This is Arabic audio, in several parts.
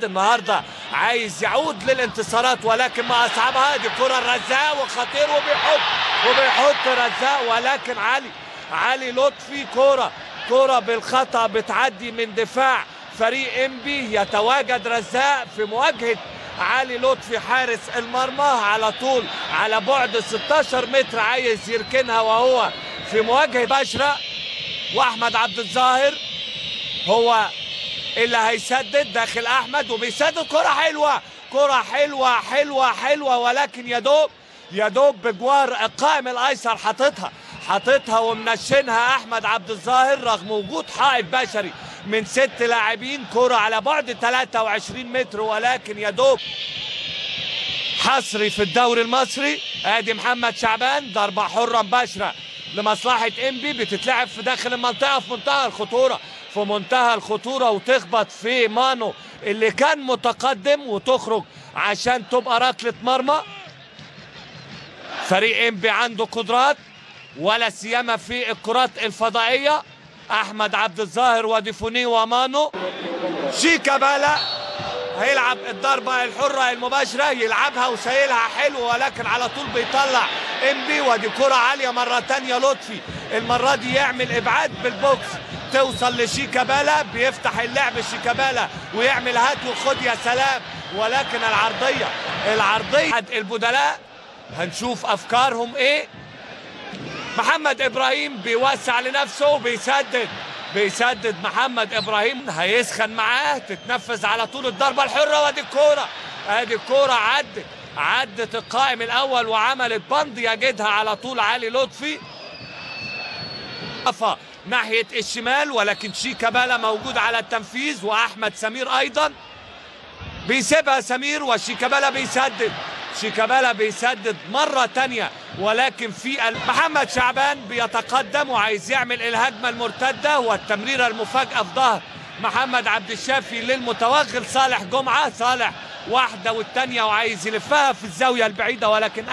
النهارده عايز يعود للانتصارات، ولكن ما اصعبها دي كرة الرزاق وخطير وبيحط رزاق، ولكن علي لطفي كرة بالخطأ بتعدي من دفاع فريق انبي. يتواجد رزاق في مواجهة علي لطفي حارس المرمى على طول على بعد 16 متر، عايز يركنها وهو في مواجهة بشرة، واحمد عبد الظاهر هو اللي هيسدد داخل احمد وبيسدد. كرة حلوة ولكن يا دوب بجوار القائم الايسر حاططها ومنشنها احمد عبد الظاهر رغم وجود حائط بشري من 6 لاعبين. كرة على بعد 23 متر ولكن يا دوب حصري في الدوري المصري. ادي محمد شعبان ضربة حرة مباشرة لمصلحة انبي، بتتلعب في داخل المنطقة في منتهى الخطورة وتخبط في مانو اللي كان متقدم وتخرج عشان تبقى ركلة مرمى. فريق انبي عنده قدرات ولا سيما في الكرات الفضائية. احمد عبد الظاهر وديفوني ومانو. شيكابالا هيلعب الضربة الحرة المباشرة، يلعبها وسيلها حلو ولكن على طول بيطلع انبي. ودي كرة عالية مرة تانية لطفي، المرة دي يعمل ابعاد بالبوكس توصل لشيكابالا، بيفتح اللعب شيكابالا ويعمل هات وخد يا سلام، ولكن العرضية البدلاء هنشوف افكارهم ايه. محمد ابراهيم بيوسع لنفسه وبيسدد محمد ابراهيم، هيسخن معاه تتنفذ على طول الضربه الحره. وادي الكوره عدت القائم الاول وعملت بند يجدها على طول علي لطفي ناحيه الشمال، ولكن شيكابالا موجود على التنفيذ واحمد سمير ايضا بيسيبها سمير، وشيكابالا بيسدد مرة تانية، ولكن في محمد شعبان بيتقدم وعايز يعمل الهجمة المرتدة والتمريرة المفاجئة في ظهر محمد عبد الشافي للمتوغل صالح جمعة. صالح واحدة والتانية وعايز يلفها في الزاوية البعيدة ولكن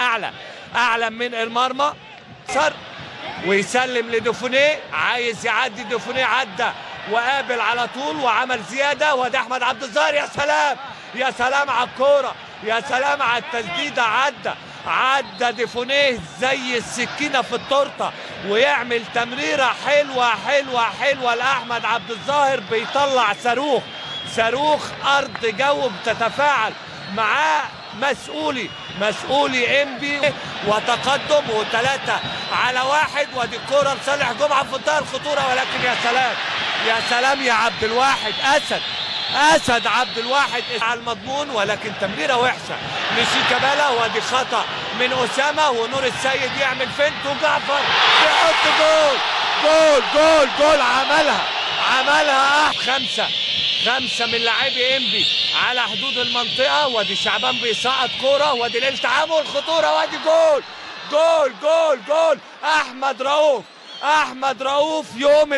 أعلى من المرمى ويسلم لديفوني، عايز يعدي ديفوني، عدى وقابل على طول وعمل زيادة. وده أحمد عبد الظاهر، يا سلام على الكورة، يا سلام على التسديدة. عدى ديفونيه زي السكينة في التورتة ويعمل تمريرة حلوة لأحمد عبد الظاهر، بيطلع صاروخ أرض جو بتتفاعل معاه مسؤولي انبي وتقدم 3-1. ودي الكورة لصالح جمعة في منتهى الخطورة، ولكن يا سلام يا عبد الواحد اسد عبد الواحد على المضمون، ولكن تمريره وحشه لشيكابالا. ودي خطا من اسامه ونور السيد يعمل فنت وجعفر يحط جول عملها. خمسه من لاعبي انبي على حدود المنطقه. ودي شعبان بيسقط كوره، ودي الالتحام خطوره، ودي جول احمد رؤوف يوم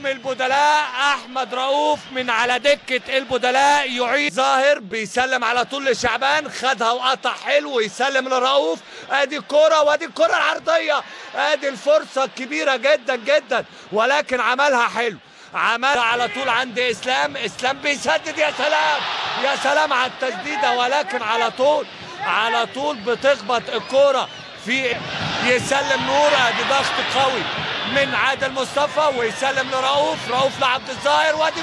البدلاء احمد رؤوف من على دكة البدلاء يعيد. ظاهر بيسلم على طول لشعبان، خدها وقطع حلو ويسلم لرؤوف. ادي الكرة وادي الكرة العرضية، ادي الفرصة الكبيرة جدا ولكن عملها حلو، عملها على طول عند اسلام بيسدد. يا سلام على التسديدة، ولكن على طول بتخبط الكرة في يسلم نور. ادي ضغط قوي من عادل مصطفى ويسلم لرؤوف لعبد الظاهر. وادي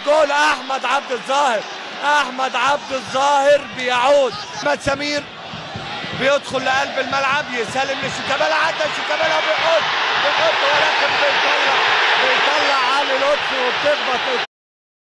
جول احمد عبد الظاهر بيعود. احمد سمير بيدخل لقلب الملعب يسلم لشيكابالا، عدى شيكابالا وبيحط ولكن بيطلع علي لطفي وبتخبط